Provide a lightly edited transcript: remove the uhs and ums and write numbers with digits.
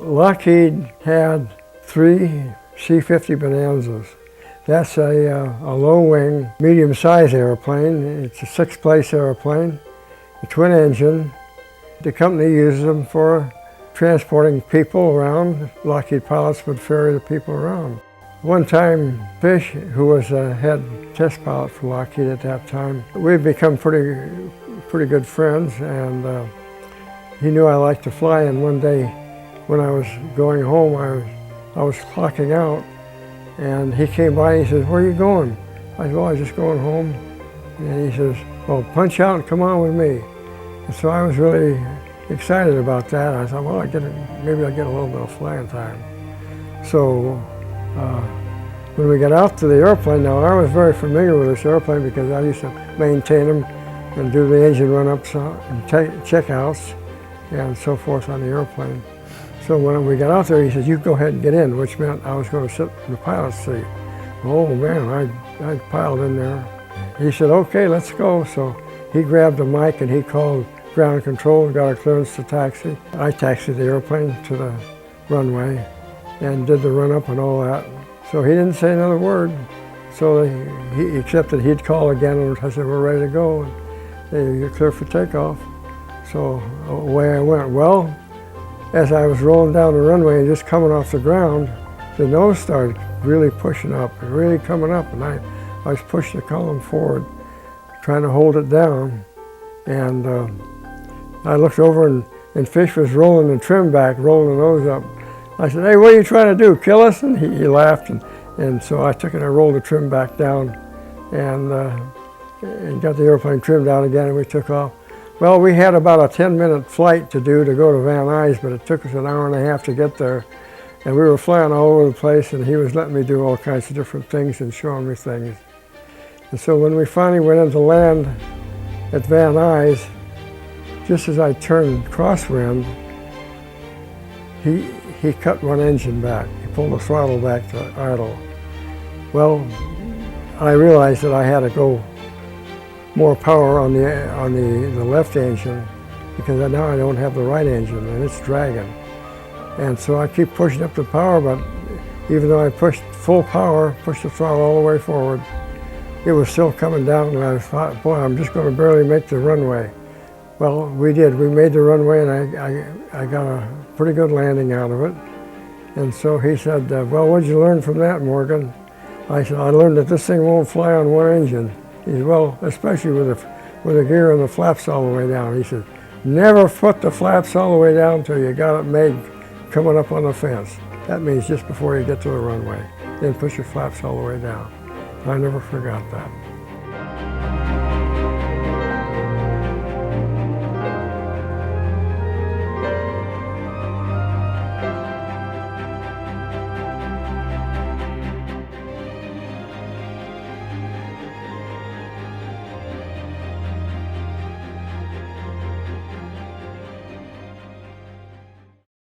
Lockheed had 3 C50 Bonanzas. That's a low-wing, medium-sized airplane. It's a 6-place airplane, a twin-engine. The company uses them for transporting people around. Lockheed pilots would ferry the people around. One time, Fish, who was the head test pilot for Lockheed at that time, we'd become pretty good friends, and he knew I liked to fly. And one day, when I was going home, I was clocking out, and he came by and he says, "Where are you going?" I said, "Well, I'm just going home." And he says, "Well, punch out and come on with me." And so I was really excited about that. I thought, well, maybe I'll get a little bit of flying time. So when we got out to the airplane, now I was very familiar with this airplane because I used to maintain them and do the engine run-ups and checkouts and so forth on the airplane. So when we got out there, he said, "You go ahead and get in," which meant I was going to sit in the pilot's seat. Oh man, I piled in there. He said, "Okay, let's go." So he grabbed a mic and he called ground control and got a clearance to taxi. I taxied the airplane to the runway and did the run-up and all that. So he didn't say another word. So he accepted he'd call again, and I said, "We're ready to go. And you're clear for takeoff." So away I went. Well, as I was rolling down the runway and just coming off the ground, the nose started really pushing up, really coming up, and I was pushing the column forward, trying to hold it down. And I looked over and Fish was rolling the trim back, rolling the nose up. I said, "Hey, what are you trying to do, kill us?" And he laughed, and so I took it and I rolled the trim back down and got the airplane trimmed down again, and we took off. Well, we had about a 10-minute flight to do to go to Van Nuys, but it took us an hour and a half to get there. And we were flying all over the place, and he was letting me do all kinds of different things and showing me things. And so when we finally went into land at Van Nuys, just as I turned crosswind, he cut one engine back. He pulled the throttle back to idle. Well, I realized that I had to go more power on the left engine because now I don't have the right engine and it's dragging. And so I keep pushing up the power, but even though I pushed full power, pushed the throttle all the way forward, it was still coming down, and I thought, boy, I'm just going to barely make the runway. Well, we did. We made the runway, and I got a pretty good landing out of it. And so he said, "Well, what did you learn from that, Morgan?" I said, "I learned that this thing won't fly on one engine." He said, "Well, especially with the gear and the flaps all the way down." He said, "Never put the flaps all the way down until you got it made coming up on the fence. That means just before you get to the runway. Then push your flaps all the way down." I never forgot that.